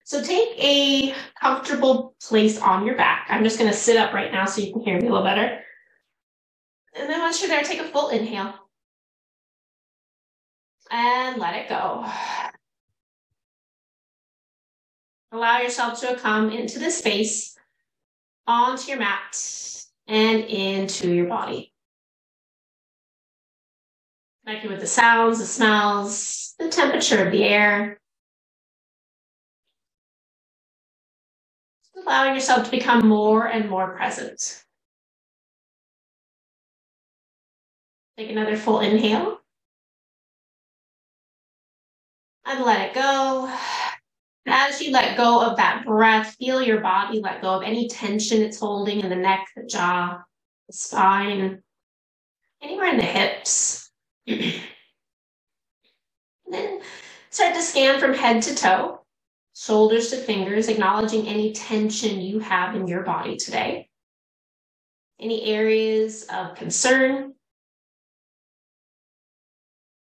So take a comfortable place on your back. I'm just going to sit up right now so you can hear me a little better. And then once you're there, take a full inhale. And let it go. Allow yourself to come into the space, onto your mat, and into your body. Connecting with the sounds, the smells, the temperature of the air. Allowing yourself to become more and more present. Take another full inhale. And let it go. As you let go of that breath, feel your body let go of any tension it's holding in the neck, the jaw, the spine, anywhere in the hips. And then start to scan from head to toe, shoulders to fingers, acknowledging any tension you have in your body today. Any areas of concern,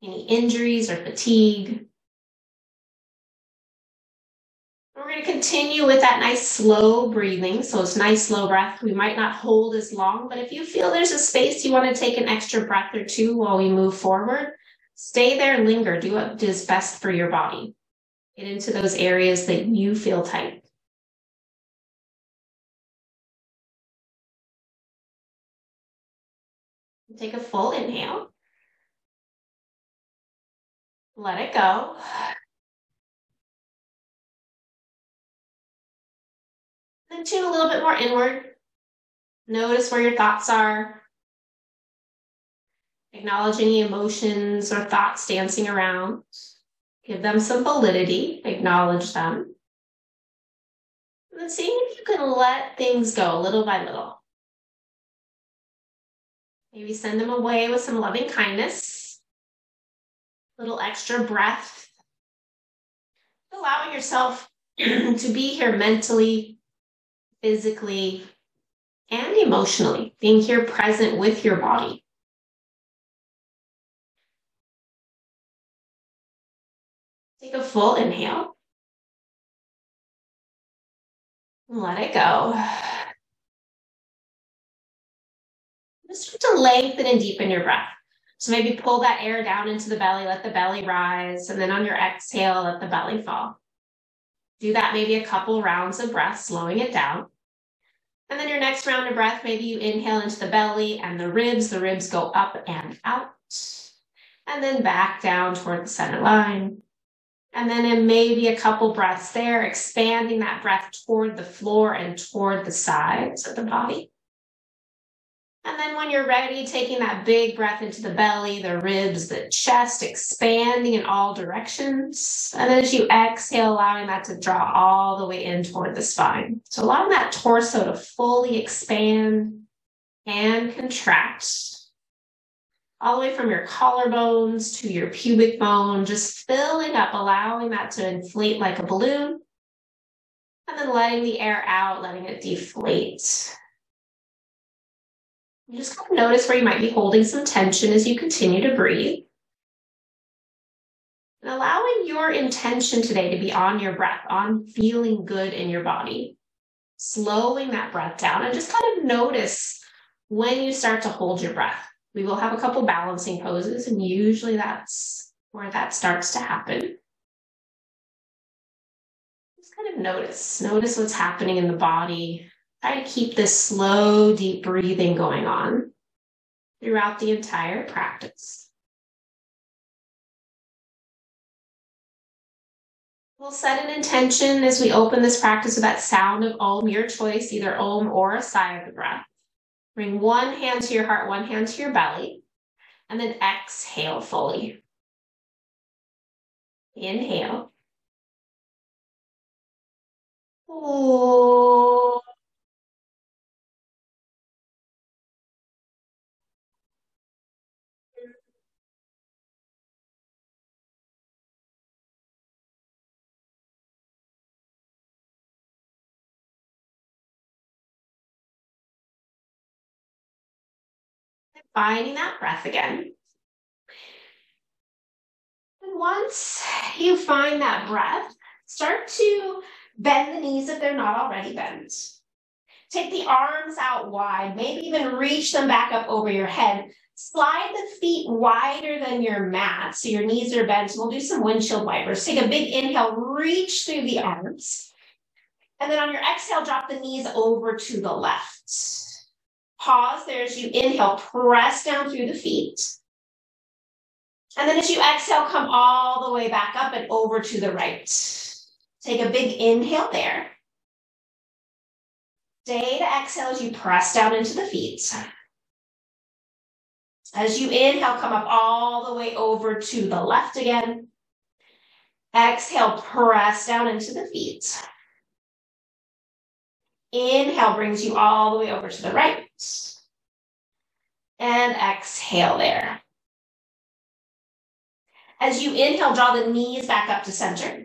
any injuries or fatigue. We're going to continue with that nice slow breathing. So it's nice slow breath. We might not hold as long, but if you feel there's a space you want to take an extra breath or two while we move forward, stay there, linger, do what is best for your body. Get into those areas that you feel tight. Take a full inhale. Let it go. Then tune a little bit more inward. Notice where your thoughts are. Acknowledge any emotions or thoughts dancing around. Give them some validity. Acknowledge them. And then seeing if you can let things go little by little. Maybe send them away with some loving kindness. A little extra breath. Allowing yourself to be here mentally, physically, and emotionally. Being here present with your body. Take a full inhale. Let it go. Just start to lengthen and deepen your breath. So maybe pull that air down into the belly, let the belly rise, and then on your exhale, let the belly fall. Do that maybe a couple rounds of breath, slowing it down. And then your next round of breath, maybe you inhale into the belly and the ribs go up and out. And then back down toward the center line. And then in maybe a couple breaths there, expanding that breath toward the floor and toward the sides of the body. And then when you're ready, taking that big breath into the belly, the ribs, the chest, expanding in all directions. And then as you exhale, allowing that to draw all the way in toward the spine. So allowing that torso to fully expand and contract. All the way from your collarbones to your pubic bone, just filling up, allowing that to inflate like a balloon. And then letting the air out, letting it deflate. You just kind of notice where you might be holding some tension as you continue to breathe. And allowing your intention today to be on your breath, on feeling good in your body. Slowing that breath down and just kind of notice when you start to hold your breath. We will have a couple balancing poses, and usually that's where that starts to happen. Just kind of notice what's happening in the body. Try to keep this slow, deep breathing going on throughout the entire practice. We'll set an intention as we open this practice with that sound of Om, your choice, either Om or a sigh of the breath. Bring one hand to your heart, one hand to your belly, and then exhale fully. Inhale. Oh. Finding that breath again. And once you find that breath, Start to bend the knees if they're not already bent. Take the arms out wide, maybe even reach them back up over your head. Slide the feet wider than your mat so your knees are bent. We'll do some windshield wipers. Take a big inhale, reach through the arms. And then on your exhale, drop the knees over to the left. Pause there as you inhale, press down through the feet. And then as you exhale, come all the way back up and over to the right. Take a big inhale there. Stay to exhale as you press down into the feet. As you inhale, come up all the way over to the left again. Exhale, press down into the feet. Inhale brings you all the way over to the right. And exhale there. As you inhale, draw the knees back up to center.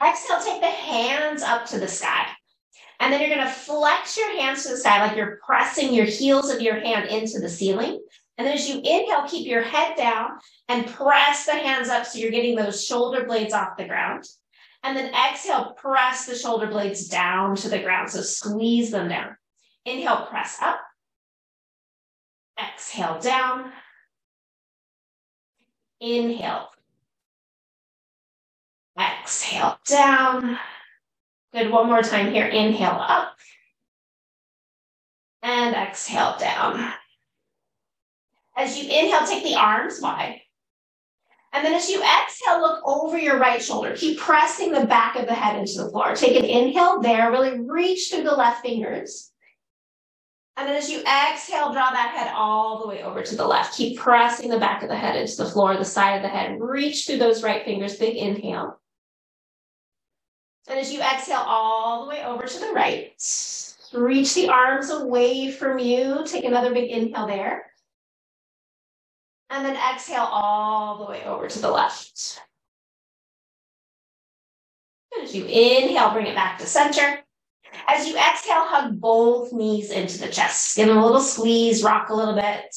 Exhale, take the hands up to the sky. And then you're going to flex your hands to the sky like you're pressing your heels of your hand into the ceiling. And then as you inhale, keep your head down and press the hands up so you're getting those shoulder blades off the ground. And then exhale, press the shoulder blades down to the ground. So squeeze them down. Inhale, press up. Exhale, down. Inhale. Exhale, down. Good, one more time here. Inhale, up. And exhale, down. As you inhale, take the arms wide. And then as you exhale, look over your right shoulder. Keep pressing the back of the head into the floor. Take an inhale there. Really reach through the left fingers. And then as you exhale, draw that head all the way over to the left. Keep pressing the back of the head into the floor, the side of the head. Reach through those right fingers. Big inhale. And as you exhale all the way over to the right, reach the arms away from you. Take another big inhale there. And then exhale all the way over to the left. And as you inhale, bring it back to center. As you exhale, hug both knees into the chest. Give them a little squeeze, rock a little bit.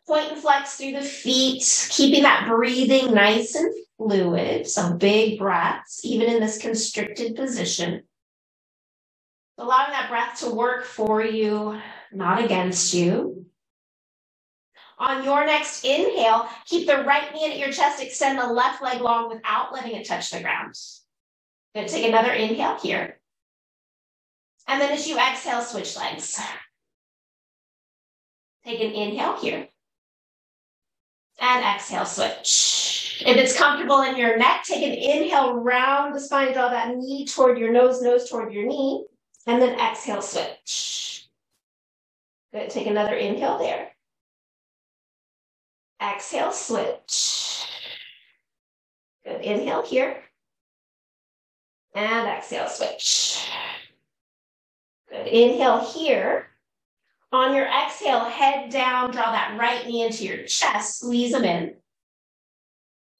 Point and flex through the feet, keeping that breathing nice and fluid. Some big breaths, even in this constricted position. Allowing that breath to work for you, not against you. On your next inhale, keep the right knee at your chest, extend the left leg long without letting it touch the ground. Good, take another inhale here. And then as you exhale, switch legs. Take an inhale here. And exhale, switch. If it's comfortable in your neck, take an inhale, round the spine, draw that knee toward your nose, nose toward your knee. And then exhale, switch. Good, take another inhale there. Exhale, switch. Good, inhale here. And exhale, switch. Good, inhale here. On your exhale, head down, draw that right knee into your chest, squeeze them in.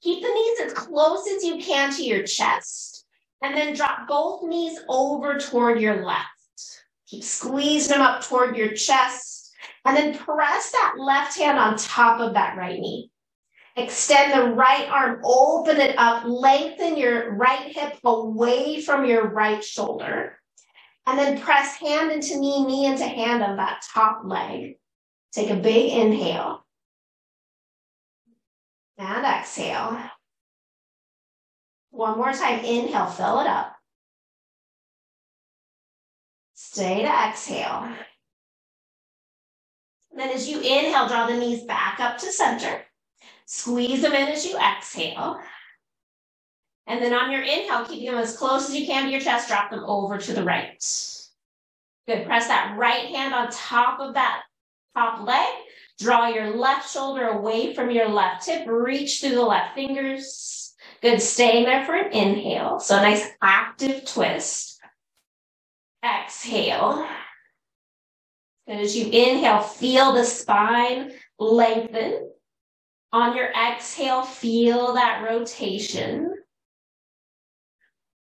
Keep the knees as close as you can to your chest, and then drop both knees over toward your left. Keep squeezing them up toward your chest, and then press that left hand on top of that right knee. Extend the right arm, open it up, lengthen your right hip away from your right shoulder. And then press hand into knee, knee into hand on that top leg. Take a big inhale. And exhale. One more time, inhale, fill it up. Stay to exhale. And then as you inhale, draw the knees back up to center. Squeeze them in as you exhale. And then on your inhale, keep them as close as you can to your chest, drop them over to the right. Good, press that right hand on top of that top leg. Draw your left shoulder away from your left hip, reach through the left fingers. Good, staying there for an inhale. So a nice active twist. Exhale. And as you inhale, feel the spine lengthen. On your exhale, feel that rotation.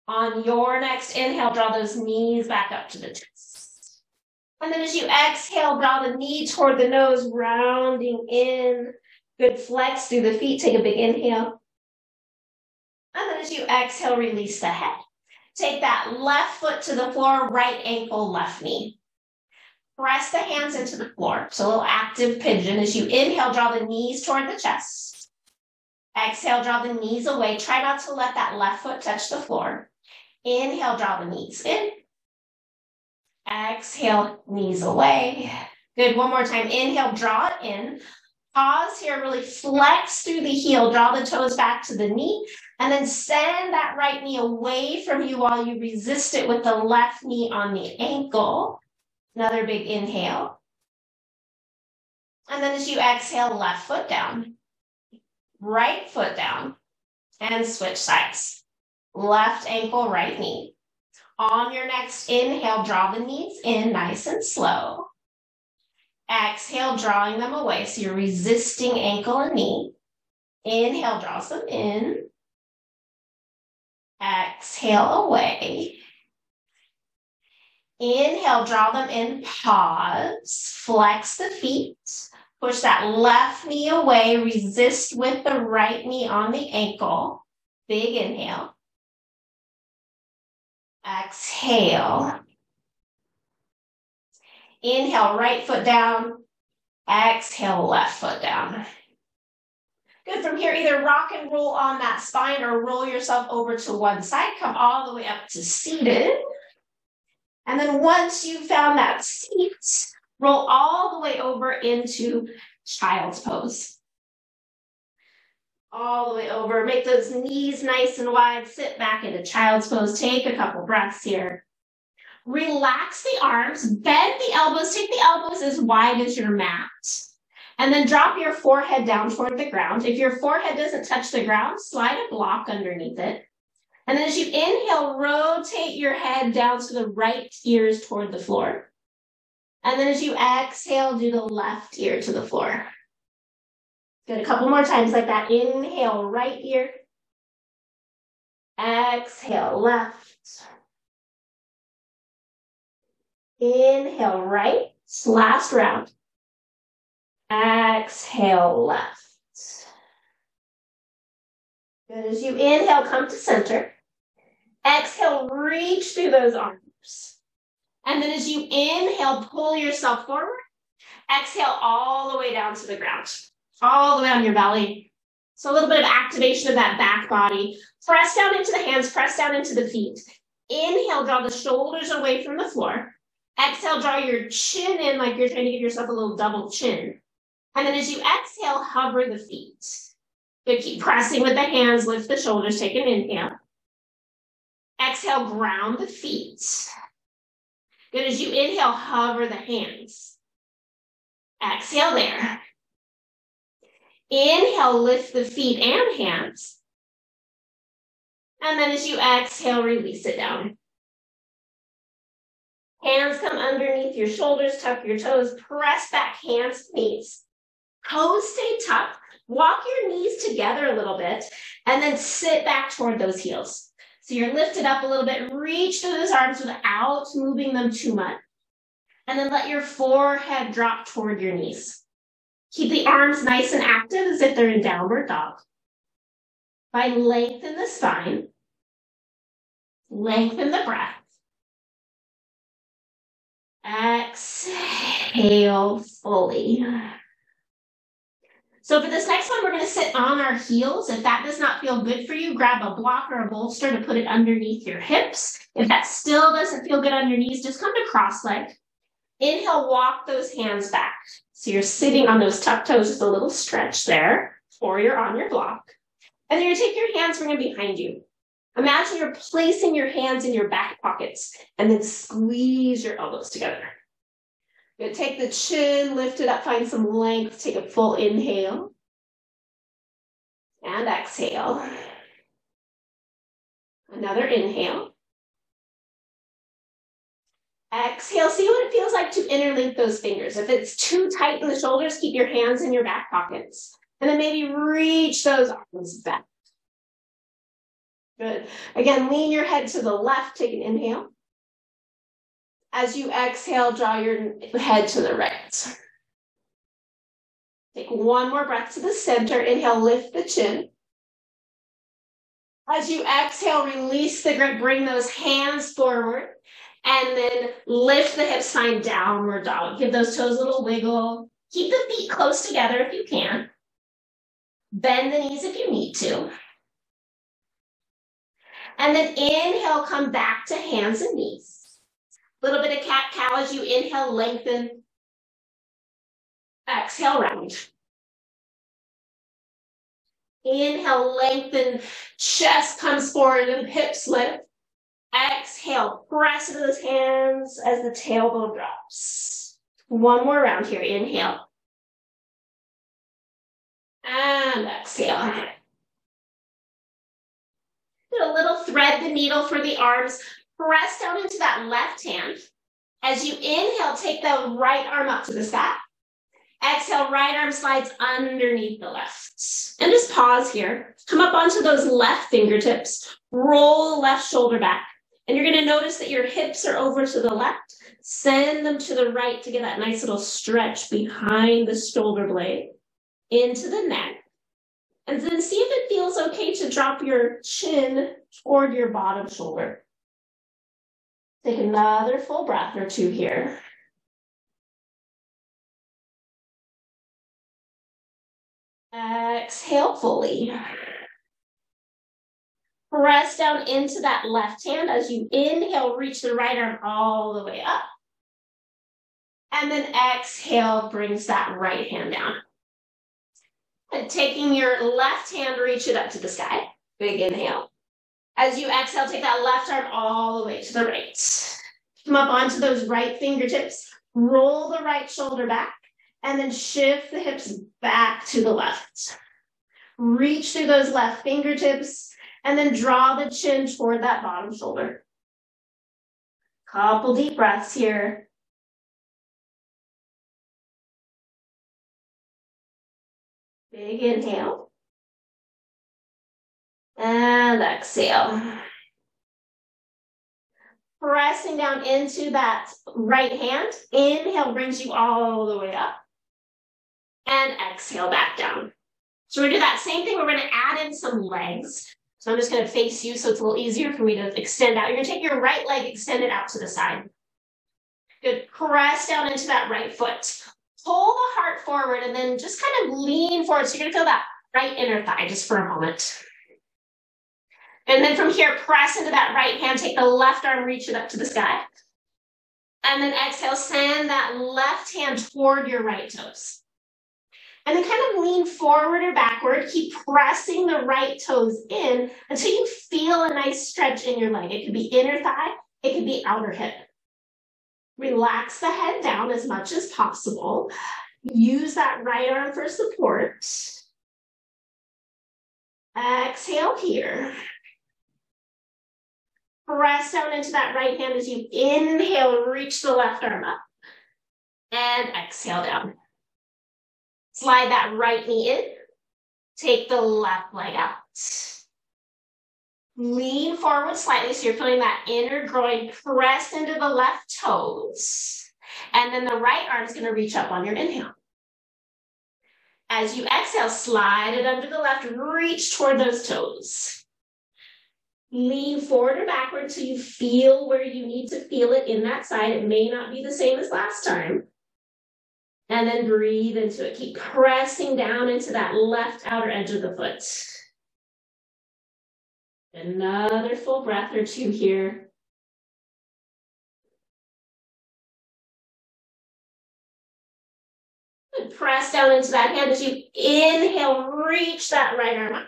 On your next inhale, draw those knees back up to the chest. And then as you exhale, draw the knee toward the nose, rounding in. Good, flex through the feet. Take a big inhale. And then as you exhale, release the head. Take that left foot to the floor, right ankle, left knee. Press the hands into the floor. So a little active pigeon. As you inhale, draw the knees toward the chest. Exhale, draw the knees away. Try not to let that left foot touch the floor. Inhale, draw the knees in. Exhale, knees away. Good, one more time. Inhale, draw it in. Pause here, really flex through the heel. Draw the toes back to the knee. And then send that right knee away from you while you resist it with the left knee on the ankle. Another big inhale. And then as you exhale, left foot down. Right foot down. And switch sides. Left ankle, right knee. On your next inhale, draw the knees in nice and slow. Exhale, drawing them away. So you're resisting ankle and knee. Inhale, draws them in. Exhale, away. Inhale, draw them in. Pause. Flex the feet. Push that left knee away. Resist with the right knee on the ankle. Big inhale. Exhale. Inhale, right foot down. Exhale, left foot down. Good, from here, either rock and roll on that spine or roll yourself over to one side. Come all the way up to seated. And then once you've found that seat, roll all the way over into child's pose. All the way over. Make those knees nice and wide. Sit back into child's pose. Take a couple breaths here. Relax the arms. Bend the elbows. Take the elbows as wide as your mat. And then drop your forehead down toward the ground. If your forehead doesn't touch the ground, slide a block underneath it. And then as you inhale, rotate your head down to the right ears toward the floor. And then as you exhale, do the left ear to the floor. Good, a couple more times like that. Inhale, right ear. Exhale, left. Inhale, right. Last round. Exhale, left. Good, as you inhale, come to center. Exhale, reach through those arms. And then as you inhale, pull yourself forward. Exhale all the way down to the ground. All the way on your belly. So a little bit of activation of that back body. Press down into the hands, press down into the feet. Inhale, draw the shoulders away from the floor. Exhale, draw your chin in like you're trying to give yourself a little double chin. And then as you exhale, hover the feet. Good, keep pressing with the hands, lift the shoulders, take an inhale. Exhale, ground the feet. Good, as you inhale, hover the hands. Exhale there. Inhale, lift the feet and hands. And then as you exhale, release it down. Hands come underneath your shoulders, tuck your toes, press back, hands to knees. Toes stay tucked. Walk your knees together a little bit, and then sit back toward those heels. So you're lifted up a little bit, reach through those arms without moving them too much. And then let your forehead drop toward your knees. Keep the arms nice and active as if they're in downward dog. Lengthen the spine. Lengthen the breath. Exhale fully. So for this next one, we're going to sit on our heels. If that does not feel good for you, grab a block or a bolster to put it underneath your hips. If that still doesn't feel good on your knees, just come to cross-legged. Inhale, walk those hands back. So you're sitting on those tucked toes, just a little stretch there, or you're on your block. And then you're going to take your hands, bring them behind you. Imagine you're placing your hands in your back pockets and then squeeze your elbows together. You're going to take the chin, lift it up, find some length, take a full inhale. And exhale. Another inhale. Exhale, see what it feels like to interlink those fingers. If it's too tight in the shoulders, keep your hands in your back pockets. And then maybe reach those arms back. Good. Again, lean your head to the left, take an inhale. As you exhale, draw your head to the right. Take one more breath to the center. Inhale, lift the chin. As you exhale, release the grip, bring those hands forward, and then lift the hips, find downward dog. Give those toes a little wiggle. Keep the feet close together if you can. Bend the knees if you need to. And then inhale, come back to hands and knees. A little bit of cat-cow as you inhale, lengthen. Exhale, round. Inhale, lengthen, chest comes forward and hips lift. Exhale, press into those hands as the tailbone drops. One more round here, inhale. And exhale. Do a little thread the needle for the arms. Press down into that left hand. As you inhale, take the right arm up to the sky. Exhale, right arm slides underneath the left. And just pause here. Come up onto those left fingertips. Roll the left shoulder back. And you're going to notice that your hips are over to the left. Send them to the right to get that nice little stretch behind the shoulder blade into the neck. And then see if it feels okay to drop your chin toward your bottom shoulder. Take another full breath or two here. Exhale fully. Press down into that left hand. As you inhale, reach the right arm all the way up. And then exhale, brings that right hand down. And taking your left hand, reach it up to the sky. Big inhale. As you exhale, take that left arm all the way to the right. Come up onto those right fingertips. Roll the right shoulder back. And then shift the hips back to the left. Reach through those left fingertips. And then draw the chin toward that bottom shoulder. Couple deep breaths here. Big inhale. And exhale. Pressing down into that right hand. Inhale brings you all the way up. And exhale back down. So we're going to do that same thing. We're going to add in some legs. So I'm just going to face you so it's a little easier for me to extend out. You're going to take your right leg, extend it out to the side. Good. Press down into that right foot. Pull the heart forward and then just kind of lean forward. So you're going to feel that right inner thigh just for a moment. And then from here, press into that right hand. Take the left arm, reach it up to the sky. And then exhale, send that left hand toward your right toes. And then kind of lean forward or backward. Keep pressing the right toes in until you feel a nice stretch in your leg. It could be inner thigh. It could be outer hip. Relax the head down as much as possible. Use that right arm for support. Exhale here. Press down into that right hand as you inhale, reach the left arm up. And exhale down. Slide that right knee in. Take the left leg out. Lean forward slightly so you're feeling that inner groin pressed into the left toes. And then the right arm is going to reach up on your inhale. As you exhale, slide it under the left, reach toward those toes. Lean forward or backward till you feel where you need to feel it in that side. It may not be the same as last time. And then breathe into it. Keep pressing down into that left outer edge of the foot. Another full breath or two here. And press down into that hand as you inhale, reach that right arm up.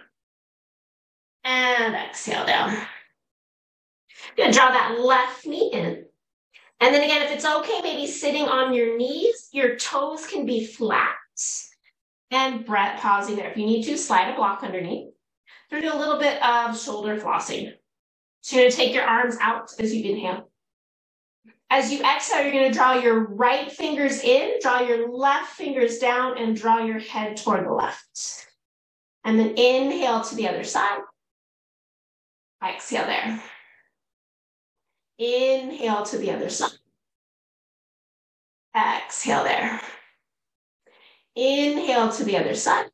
And exhale down. Good, draw that left knee in. And then again, if it's okay, maybe sitting on your knees, your toes can be flat. And breath, pausing there. If you need to, slide a block underneath. We're going to do a little bit of shoulder flossing. So you're going to take your arms out as you inhale. As you exhale, you're going to draw your right fingers in, draw your left fingers down, and draw your head toward the left. And then inhale to the other side. Exhale there. Inhale to the other side. Exhale there. Inhale to the other side.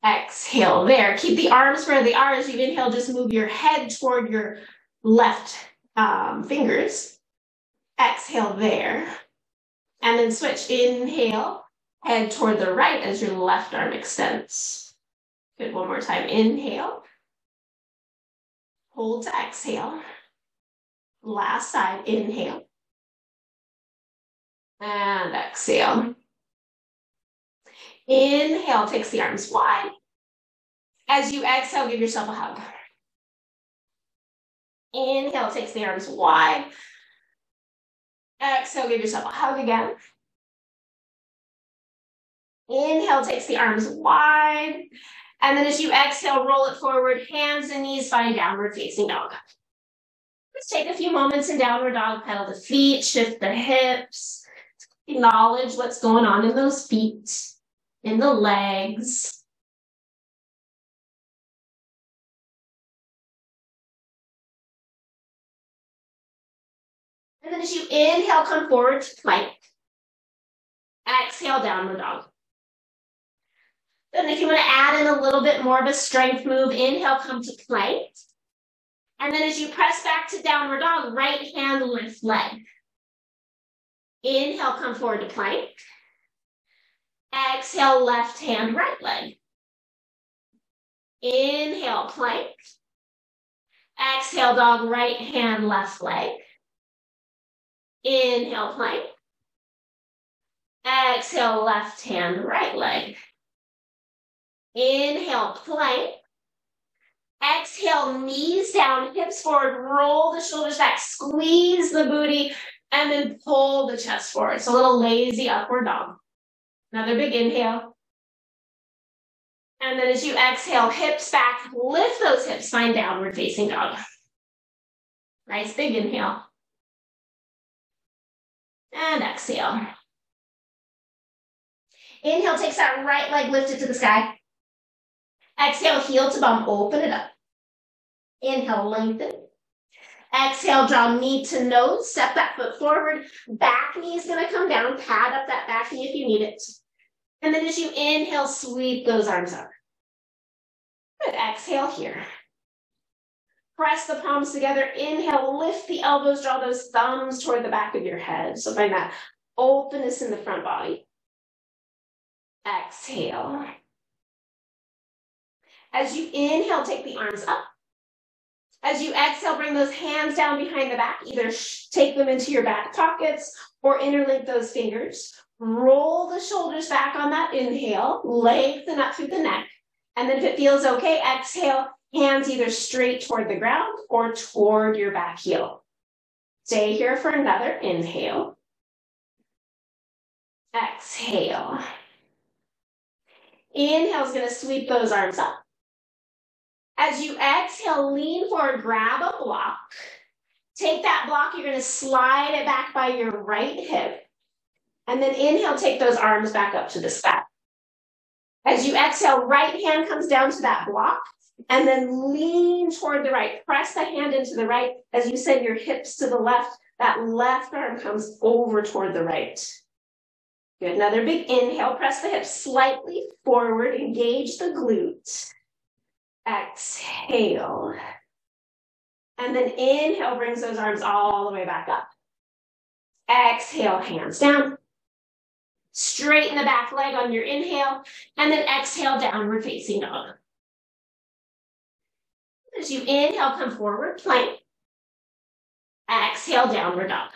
Exhale there. Keep the arms where they are. As you inhale, just move your head toward your left fingers. Exhale there. And then switch. Inhale, head toward the right as your left arm extends. Good, one more time. Inhale. Hold to exhale. Last side, inhale. And exhale. Inhale, takes the arms wide. As you exhale, give yourself a hug. Inhale, takes the arms wide. Exhale, give yourself a hug again. Inhale, takes the arms wide. And then as you exhale, roll it forward, hands and knees find downward facing dog. Let's take a few moments in downward dog, pedal the feet, shift the hips, acknowledge what's going on in those feet, in the legs. And then as you inhale, come forward to plank. Exhale, downward dog. Then if you want to add in a little bit more of a strength move, inhale, come to plank. And then as you press back to downward dog, right hand, lift leg. Inhale, come forward to plank. Exhale, left hand, right leg. Inhale, plank. Exhale, dog, right hand, left leg. Inhale, plank. Exhale, left hand, right leg. Inhale, plank. Exhale, knees down, hips forward, roll the shoulders back, squeeze the booty, and then pull the chest forward. So a little lazy upward dog. Another big inhale. And then as you exhale, hips back, lift those hips, find downward facing dog. Nice big inhale. And exhale. Inhale, takes that right leg lifted to the sky. Exhale, heel to bum, open it up. Inhale, lengthen. Exhale, draw knee to nose, step that foot forward. Back knee is gonna come down, pad up that back knee if you need it. And then as you inhale, sweep those arms up. Good, exhale here. Press the palms together, inhale, lift the elbows, draw those thumbs toward the back of your head. So find that openness in the front body. Exhale. As you inhale, take the arms up. As you exhale, bring those hands down behind the back. Either take them into your back pockets or interlink those fingers. Roll the shoulders back on that inhale. Lengthen up through the neck. And then if it feels okay, exhale, hands either straight toward the ground or toward your back heel. Stay here for another inhale. Exhale. Inhale is going to sweep those arms up. As you exhale, lean forward, grab a block. Take that block, you're going to slide it back by your right hip. And then inhale, take those arms back up to the sky. As you exhale, right hand comes down to that block. And then lean toward the right. Press the hand into the right. As you send your hips to the left, that left arm comes over toward the right. Good, another big inhale. Press the hips slightly forward. Engage the glutes. Exhale. And then inhale brings those arms all the way back up. Exhale, hands down. Straighten the back leg on your inhale. And then exhale, downward facing dog. As you inhale, come forward, plank. Exhale, downward dog.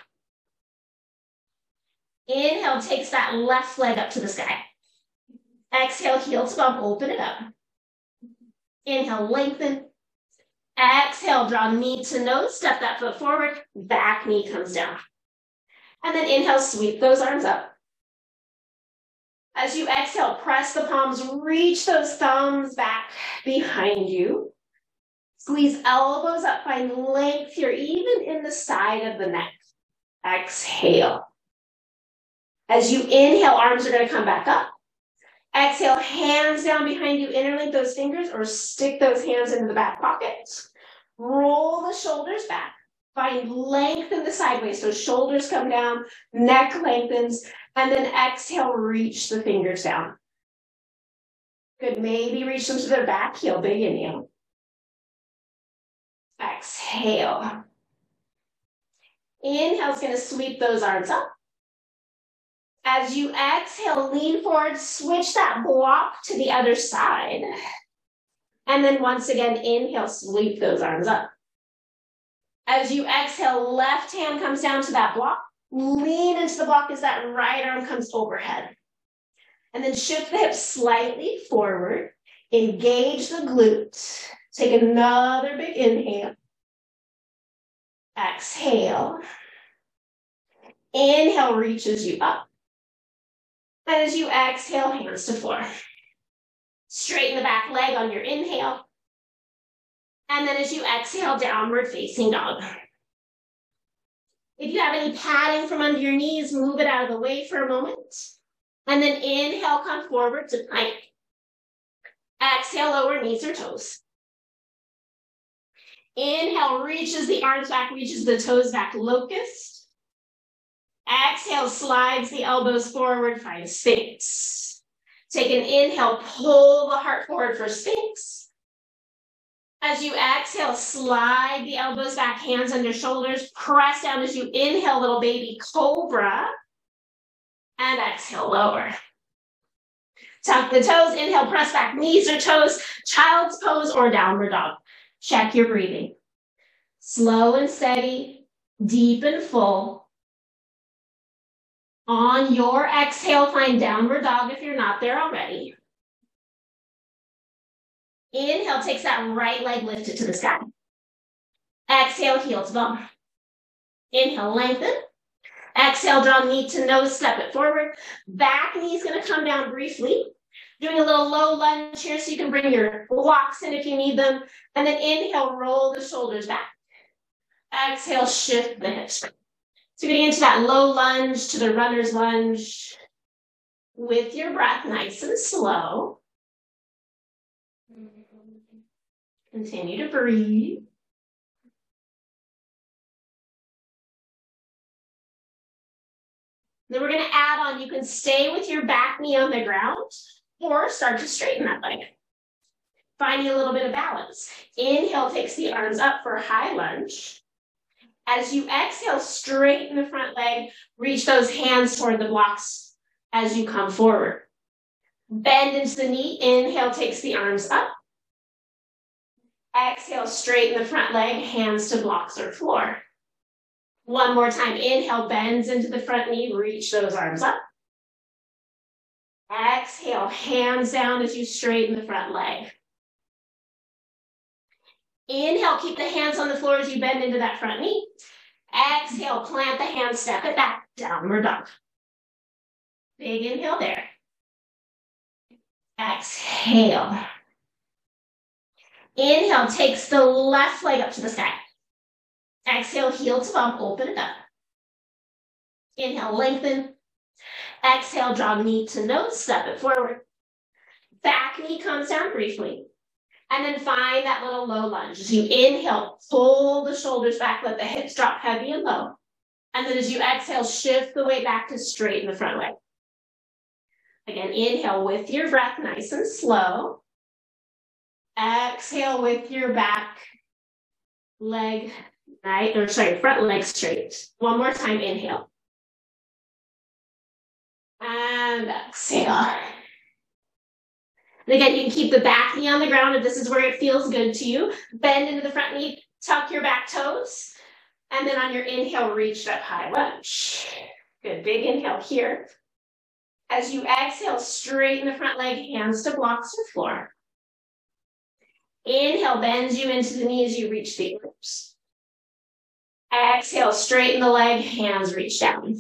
Inhale, takes that left leg up to the sky. Exhale, heel to bump, open it up. Inhale, lengthen. Exhale, draw knee to nose, step that foot forward, back knee comes down. And then inhale, sweep those arms up. As you exhale, press the palms, reach those thumbs back behind you. Squeeze elbows up, find length here, even in the side of the neck. Exhale. As you inhale, arms are going to come back up. Exhale, hands down behind you, interlink those fingers or stick those hands into the back pockets. Roll the shoulders back. Find length in the sideways. So shoulders come down, neck lengthens, and then exhale, reach the fingers down. Good, maybe reach them to their back heel, big inhale. Exhale. Inhale is going to sweep those arms up. As you exhale, lean forward, switch that block to the other side. And then once again, inhale, sweep those arms up. As you exhale, left hand comes down to that block. Lean into the block as that right arm comes overhead. And then shift the hips slightly forward. Engage the glutes. Take another big inhale. Exhale. Inhale reaches you up. And as you exhale, hands to floor. Straighten the back leg on your inhale. And then as you exhale, downward facing dog. If you have any padding from under your knees, move it out of the way for a moment. And then inhale, come forward to plank. Exhale, lower knees or toes. Inhale, reaches the arms back, reaches the toes back, locust. Exhale, slides the elbows forward, find Sphinx. Take an inhale, pull the heart forward for Sphinx. As you exhale, slide the elbows back, hands under shoulders, press down as you inhale, little baby cobra. And exhale, lower. Tuck the toes, inhale, press back, knees or toes, child's pose or downward dog. Check your breathing. Slow and steady, deep and full. On your exhale, find downward dog if you're not there already. Inhale, takes that right leg lifted to the sky. Exhale, heel to bum. Inhale, lengthen. Exhale, draw knee to nose, step it forward. Back knee is going to come down briefly. Doing a little low lunge here so you can bring your blocks in if you need them. And then inhale, roll the shoulders back. Exhale, shift the hips. So getting into that low lunge to the runner's lunge with your breath, nice and slow. Continue to breathe. Then we're going to add on, you can stay with your back knee on the ground or start to straighten that leg. Finding a little bit of balance. Inhale takes the arms up for a high lunge. As you exhale, straighten the front leg, reach those hands toward the blocks as you come forward. Bend into the knee, inhale takes the arms up. Exhale, straighten the front leg, hands to blocks or floor. One more time, inhale, bends into the front knee, reach those arms up. Exhale, hands down as you straighten the front leg. Inhale, keep the hands on the floor as you bend into that front knee. Exhale, plant the hands, step it back, downward dog. Big inhale there. Exhale. Inhale, takes the left leg up to the sky. Exhale, heel to bum, open it up. Inhale, lengthen. Exhale, draw knee to nose, step it forward. Back knee comes down briefly. And then find that little low lunge. As you inhale, pull the shoulders back, let the hips drop heavy and low. And then as you exhale, shift the weight back to straighten the front leg. Again, inhale with your breath, nice and slow. Exhale with your back leg, front leg straight. One more time, inhale. And exhale. And again, you can keep the back knee on the ground if this is where it feels good to you. Bend into the front knee, tuck your back toes. And then on your inhale, reach up high lunge. Good, big inhale here. As you exhale, straighten the front leg, hands to blocks or floor. Inhale, bends you into the knee as you reach the hips. Exhale, straighten the leg, hands reach down.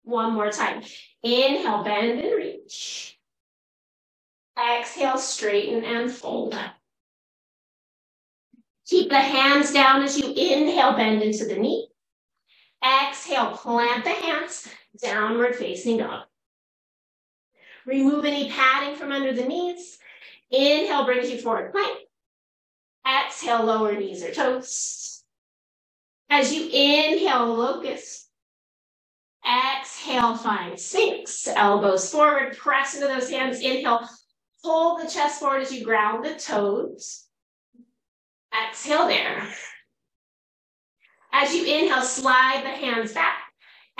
One more time. Inhale, bend and reach. Exhale, straighten and fold. Keep the hands down as you inhale, bend into the knee. Exhale, plant the hands, downward facing dog. Remove any padding from under the knees. Inhale brings you forward plank. Exhale, lower knees or toes. As you inhale, locust. Exhale, find Sphinx. Elbows forward, press into those hands. Inhale, pull the chest forward as you ground the toes. Exhale there. As you inhale, slide the hands back.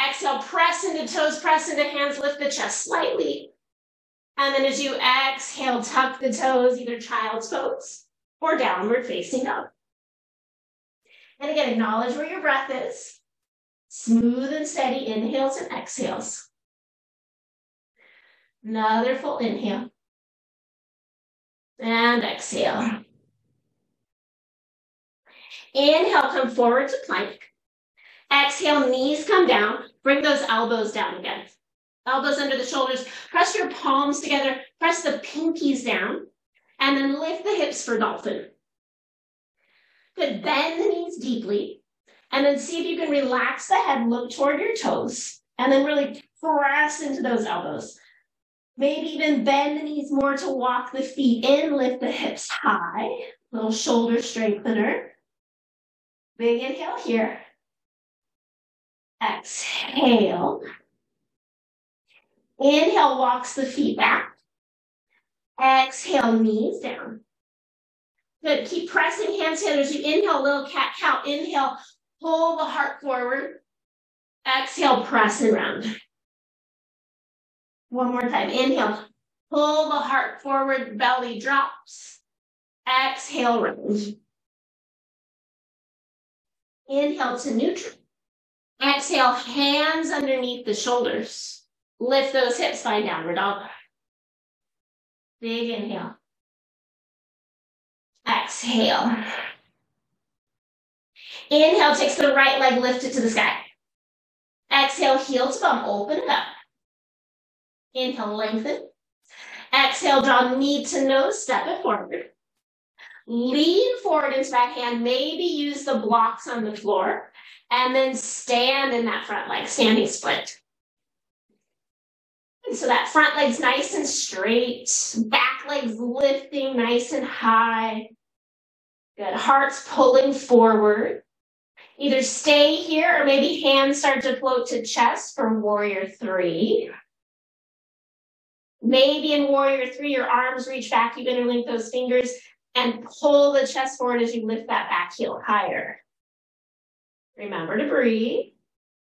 Exhale, press into toes, press into hands, lift the chest slightly. And then as you exhale, tuck the toes, either child's pose or downward facing dog. And again, acknowledge where your breath is. Smooth and steady inhales and exhales. Another full inhale. And exhale. Inhale, come forward to plank. Exhale, knees come down. Bring those elbows down again. Elbows under the shoulders. Press your palms together. Press the pinkies down. And then lift the hips for dolphin. Good. Bend the knees deeply. And then see if you can relax the head, look toward your toes. And then really press into those elbows. Maybe even bend the knees more to walk the feet in. Lift the hips high. Little shoulder strengthener. Big inhale here. Exhale. Inhale, walks the feet back. Exhale, knees down. Good. Keep pressing hands together as you inhale, little cat cow. Inhale, pull the heart forward. Exhale, press and round. One more time. Inhale, pull the heart forward, belly drops. Exhale, round. Inhale to neutral. Exhale, hands underneath the shoulders. Lift those hips, find downward dog. Big inhale. Exhale. Inhale, takes the right leg, lift it to the sky. Exhale, heel to bum, open it up. Inhale, lengthen. Exhale, draw knee to nose, step it forward. Lean forward into that hand, maybe use the blocks on the floor, and then stand in that front leg, standing split. And so that front leg's nice and straight, back leg's lifting nice and high. Good, heart's pulling forward. Either stay here or maybe hands start to float to chest for warrior 3. Maybe in warrior 3, your arms reach back, you interlink those fingers and pull the chest forward as you lift that back heel higher. Remember to breathe.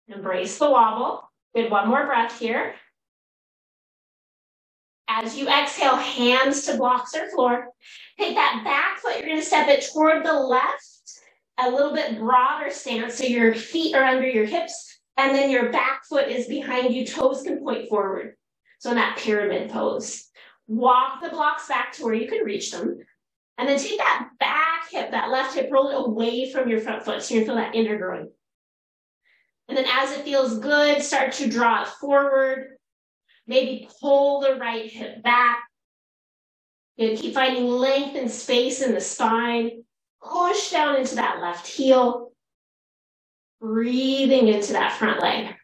Embrace the wobble. Good, one more breath here. As you exhale, hands to blocks or floor. Take that back foot, you're going to step it toward the left, a little bit broader stance, so your feet are under your hips, and then your back foot is behind you, toes can point forward. So in that pyramid pose. Walk the blocks back to where you can reach them. And then take that back hip, that left hip, roll it away from your front foot. So you're going to feel that inner groin. And then as it feels good, start to draw it forward. Maybe pull the right hip back. And keep finding length and space in the spine. Push down into that left heel. Breathing into that front leg.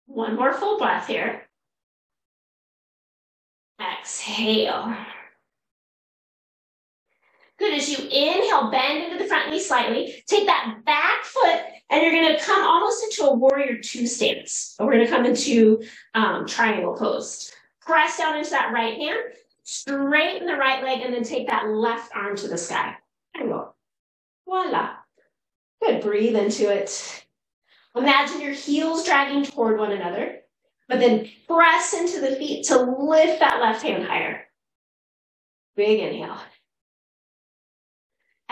One more full breath here. Exhale. Good, as you inhale, bend into the front knee slightly. Take that back foot, and you're going to come almost into a warrior 2 stance. We're going to come into triangle pose. Press down into that right hand, straighten the right leg, and then take that left arm to the sky. Triangle. Voila. Good, breathe into it. Imagine your heels dragging toward one another, but then press into the feet to lift that left hand higher. Big inhale.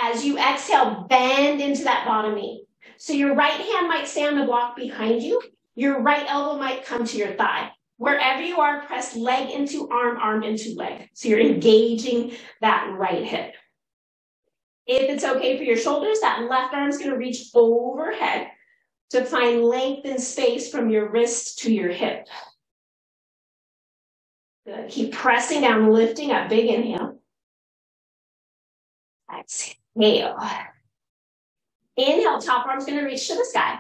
As you exhale, bend into that bottom knee. So your right hand might stay on the block behind you. Your right elbow might come to your thigh. Wherever you are, press leg into arm, arm into leg. So you're engaging that right hip. If it's okay for your shoulders, that left arm is going to reach overhead to find length and space from your wrist to your hip. Good. Keep pressing down, lifting up. Big inhale. Exhale. Inhale, top arm's going to reach to the sky.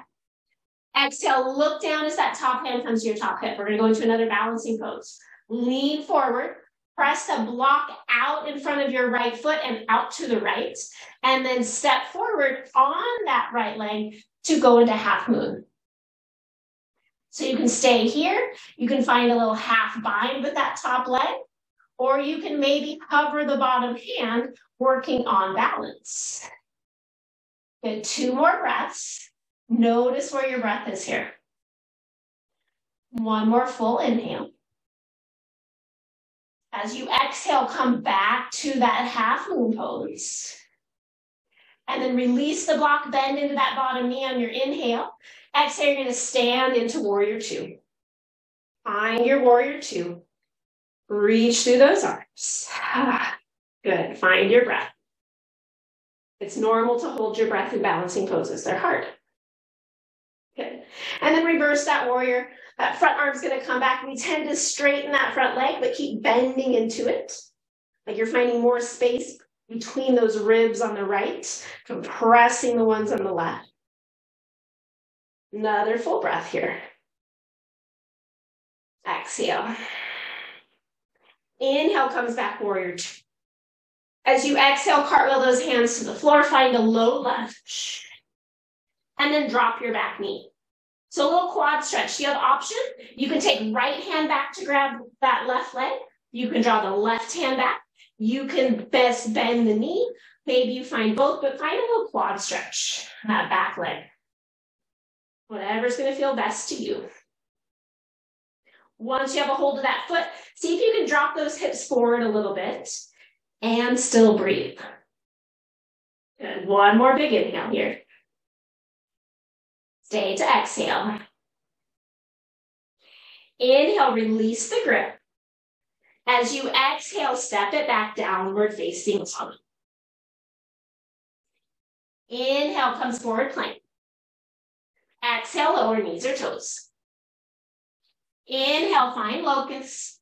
Exhale, look down as that top hand comes to your top hip. We're going to go into another balancing pose. Lean forward. Press the block out in front of your right foot and out to the right. And then step forward on that right leg to go into half moon. So you can stay here. You can find a little half bind with that top leg, or you can maybe hover the bottom hand working on balance. Good, 2 more breaths. Notice where your breath is here. 1 more full inhale. As you exhale, come back to that half moon pose. And then release the block, bend into that bottom knee on your inhale. Exhale, you're going to stand into warrior 2. Find your warrior 2. Reach through those arms. Good, find your breath. It's normal to hold your breath in balancing poses. They're hard. Good. And then reverse that warrior. That front arm's going to come back. We tend to straighten that front leg, but keep bending into it. Like you're finding more space between those ribs on the right, compressing the ones on the left. Another full breath here. Exhale. Inhale comes back, warrior 2. As you exhale, cartwheel those hands to the floor, find a low lunge. And then drop your back knee. So a little quad stretch. You have option. You can take right hand back to grab that left leg. You can draw the left hand back. You can best bend the knee. Maybe you find both, but find a little quad stretch, that back leg. Whatever's going to feel best to you. Once you have a hold of that foot, see if you can drop those hips forward a little bit and still breathe. Good. 1 more big inhale here. Stay to exhale. Inhale, release the grip. As you exhale, step it back, downward facing dog. Inhale, comes forward plank. Exhale, lower knees or toes. Inhale, find locust.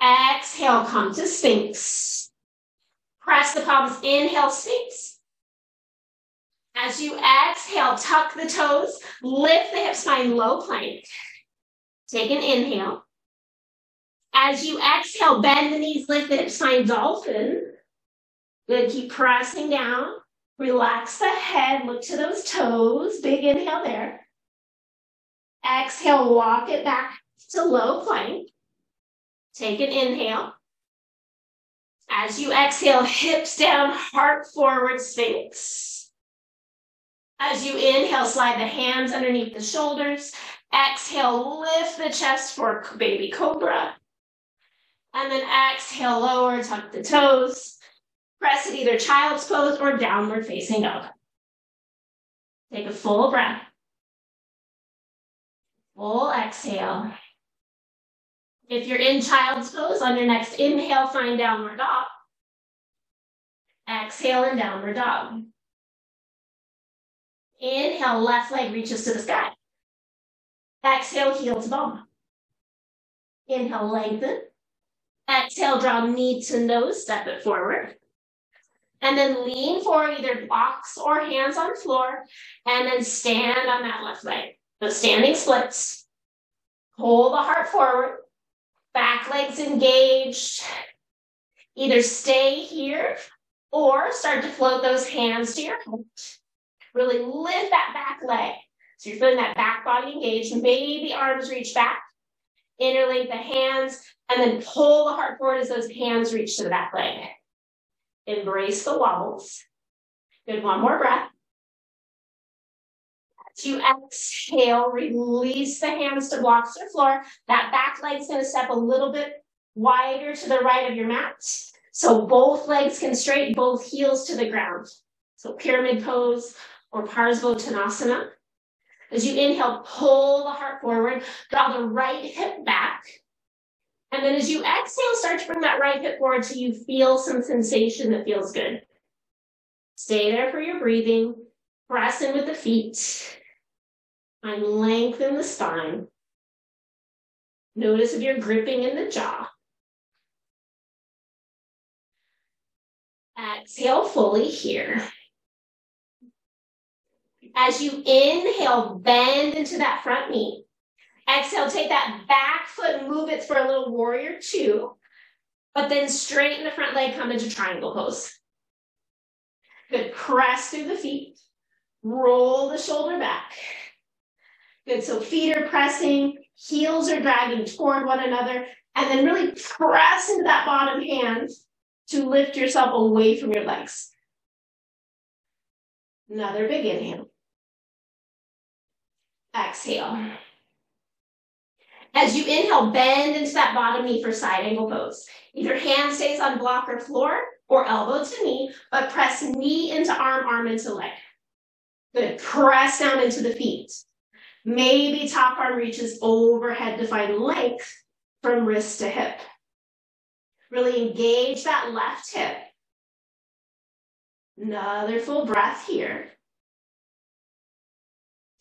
Exhale, come to Sphinx. Press the palms, inhale, Sphinx. As you exhale, tuck the toes, lift the hips, find low plank. Take an inhale. As you exhale, bend the knees, lift the hips, find dolphin. Good, keep pressing down. Relax the head, look to those toes. Big inhale there. Exhale, walk it back to low plank. Take an inhale. As you exhale, hips down, heart forward, Sphinx. As you inhale, slide the hands underneath the shoulders. Exhale, lift the chest for baby cobra. And then exhale, lower, tuck the toes. Press it either child's pose or downward facing dog. Take a full breath. Full exhale. If you're in child's pose, on your next inhale, find downward dog. Exhale and downward dog. Inhale, left leg reaches to the sky. Exhale, heel to bum. Inhale, lengthen. Exhale, draw knee to nose, step it forward. And then lean forward, either blocks or hands on floor, and then stand on that left leg. So standing splits. Pull the heart forward. Back legs engaged. Either stay here or start to float those hands to your heart. Really lift that back leg. So you're feeling that back body engaged. Maybe arms reach back. Interlink the hands and then pull the heart forward as those hands reach to the back leg. Embrace the wobbles. Good, 1 more breath. As you exhale, release the hands to blocks or floor. That back leg's going to step a little bit wider to the right of your mat. So both legs can straighten, both heels to the ground. So pyramid pose or Parsvottanasana. As you inhale, pull the heart forward, draw the right hip back. And then as you exhale, start to bring that right hip forward till you feel some sensation that feels good. Stay there for your breathing. Press in with the feet. And lengthen the spine. Notice if you're gripping in the jaw. Exhale fully here. As you inhale, bend into that front knee. Exhale, take that back foot and move it for a little warrior 2, but then straighten the front leg, come into triangle pose. Good, press through the feet, roll the shoulder back. Good, so feet are pressing, heels are dragging toward one another, and then really press into that bottom hand to lift yourself away from your legs. Another big inhale. Exhale. As you inhale, bend into that bottom knee for side angle pose. Either hand stays on block or floor, or elbow to knee, but press knee into arm, arm into leg. Good, press down into the feet. Maybe top arm reaches overhead to find length from wrist to hip. Really engage that left hip. Another full breath here.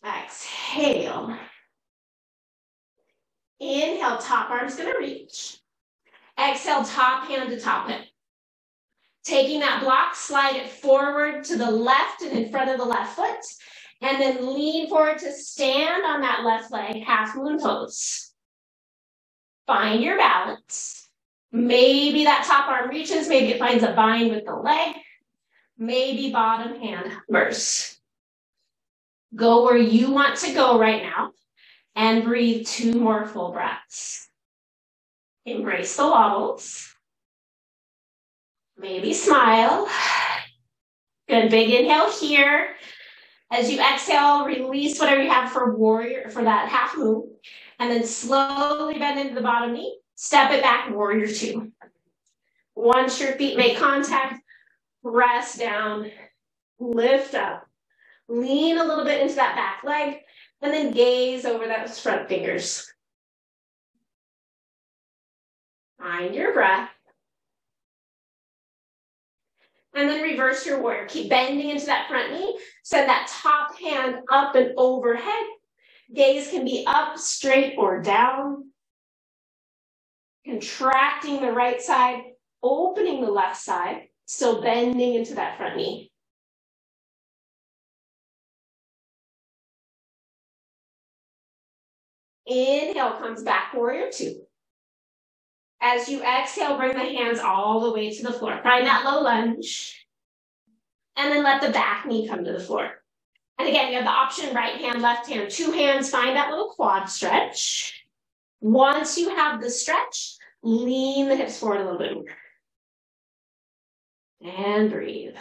Exhale. Inhale, top arm's gonna reach. Exhale, top hand to top hip. Taking that block, slide it forward to the left and in front of the left foot. And then lean forward to stand on that left leg, half moon pose. Find your balance. Maybe that top arm reaches, maybe it finds a bind with the leg. Maybe bottom hand hovers. Go where you want to go right now and breathe 2 more full breaths. Embrace the wobbles. Maybe smile. Good, big inhale here. As you exhale, release whatever you have for warrior, for that half moon, and then slowly bend into the bottom knee. Step it back, warrior 2. Once your feet make contact, press down, lift up, lean a little bit into that back leg, and then gaze over those front fingers. Find your breath. And then reverse your warrior. Keep bending into that front knee. Send that top hand up and overhead. Gaze can be up, straight, or down. Contracting the right side, opening the left side, still bending into that front knee. Inhale comes back, warrior 2. As you exhale, bring the hands all the way to the floor. Find that low lunge. And then let the back knee come to the floor. And again, you have the option, right hand, left hand, 2 hands. Find that little quad stretch. Once you have the stretch, lean the hips forward a little bit more. And breathe.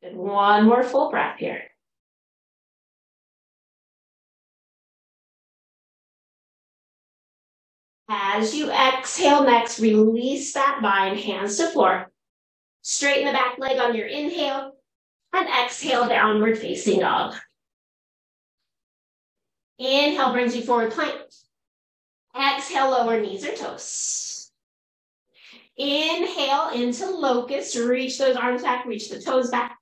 And 1 more full breath here. As you exhale next, release that bind, hands to floor. Straighten the back leg on your inhale, and exhale, downward facing dog. Inhale brings you forward plank. Exhale, lower knees or toes. Inhale into locust, reach those arms back, reach the toes back.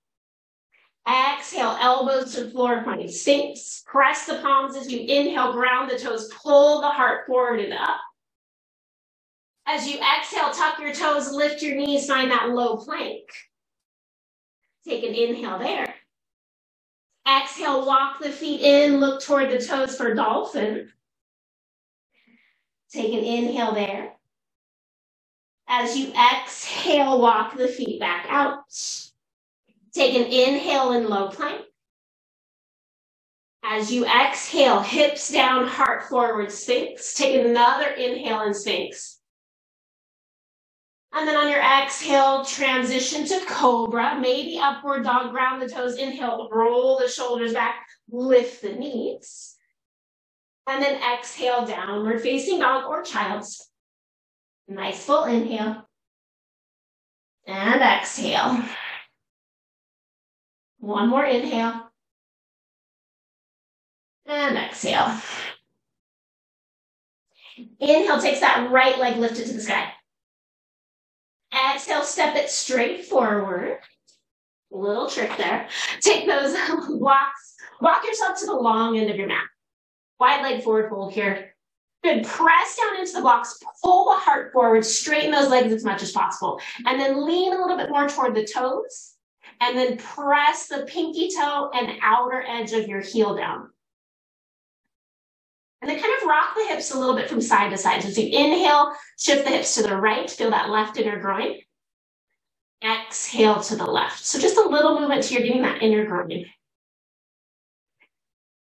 Exhale, elbows to the floor, finding sphinx. Press the palms as you inhale, ground the toes, pull the heart forward and up. As you exhale, tuck your toes, lift your knees, find that low plank. Take an inhale there. Exhale, walk the feet in, look toward the toes for dolphin. Take an inhale there. As you exhale, walk the feet back out. Take an inhale in low plank. As you exhale, hips down, heart forward, sphinx. Take another inhale in sphinx. And then on your exhale, transition to cobra, maybe upward dog, ground the toes, inhale, roll the shoulders back, lift the knees. And then exhale, downward facing dog or child's. Nice full inhale. And exhale. 1 more inhale. And exhale. Inhale takes that right leg lifted to the sky. Exhale, step it straight forward. Little trick there. Take those blocks. Walk yourself to the long end of your mat. Wide leg forward fold here. Good. Press down into the blocks. Pull the heart forward. Straighten those legs as much as possible. And then lean a little bit more toward the toes. And then press the pinky toe and outer edge of your heel down. And then kind of rock the hips a little bit from side to side. So as you inhale, shift the hips to the right. Feel that left inner groin. Exhale to the left. So just a little movement so you're getting that inner groin.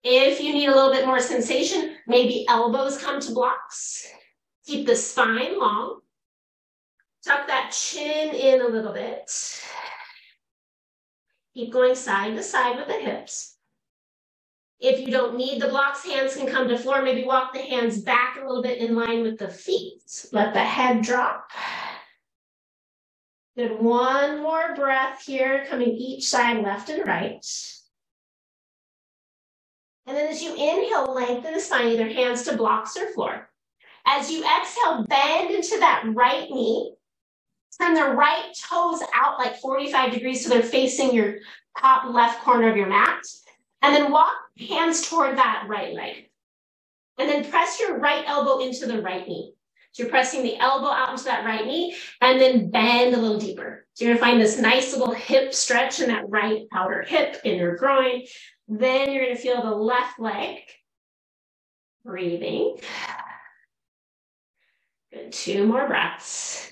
If you need a little bit more sensation, maybe elbows come to blocks. Keep the spine long. Tuck that chin in a little bit. Keep going side to side with the hips. If you don't need the blocks, hands can come to floor. Maybe walk the hands back a little bit in line with the feet. Let the head drop. Good, one more breath here, coming each side, left and right. And then as you inhale, lengthen the spine, either hands to blocks or floor. As you exhale, bend into that right knee. Turn the right toes out like 45 degrees so they're facing your top left corner of your mat. And then walk hands toward that right leg. And then press your right elbow into the right knee. So you're pressing the elbow out into that right knee and then bend a little deeper. So you're gonna find this nice little hip stretch in that right outer hip, inner groin. Then you're gonna feel the left leg. Breathing. Good, 2 more breaths.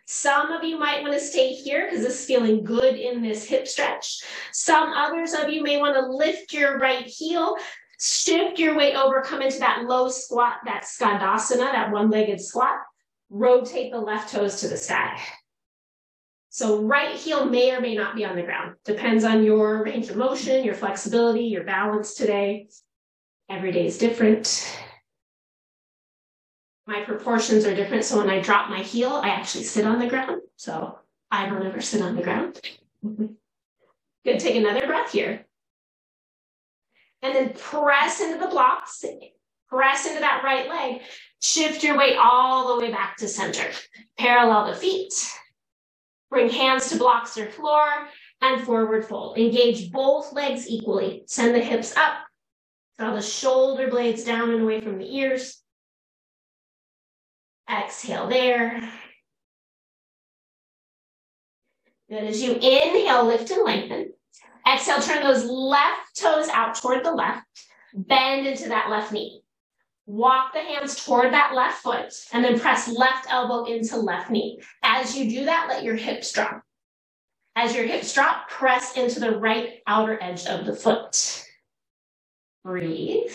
Some of you might want to stay here because this is feeling good in this hip stretch. Some others of you may want to lift your right heel, shift your weight over, come into that low squat, that Skandasana, that one-legged squat. Rotate the left toes to the sky. So right heel may or may not be on the ground. Depends on your range of motion, your flexibility, your balance today. Every day is different. My proportions are different, so when I drop my heel, I actually sit on the ground. So I don't ever sit on the ground. Good, take another breath here. And then press into the blocks, press into that right leg, shift your weight all the way back to center. Parallel the feet, bring hands to blocks or floor, and forward fold. Engage both legs equally. Send the hips up, draw the shoulder blades down and away from the ears. Exhale there. Good, as you inhale, lift and lengthen. Exhale, turn those left toes out toward the left. Bend into that left knee. Walk the hands toward that left foot and then press left elbow into left knee. As you do that, let your hips drop. As your hips drop, press into the right outer edge of the foot. Breathe.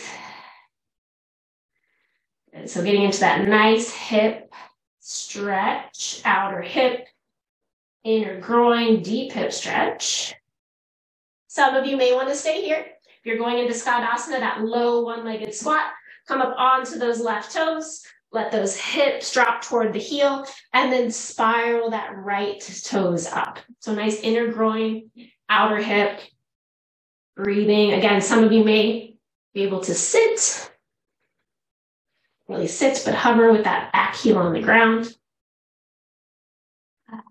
Good. So getting into that nice hip stretch, outer hip, inner groin, deep hip stretch. Some of you may want to stay here. If you're going into Skandasana, that low one-legged squat, come up onto those left toes, let those hips drop toward the heel, and then spiral that right toes up. So nice inner groin, outer hip, breathing. Again, some of you may be able to sit, really sit, but hover with that back heel on the ground. I'm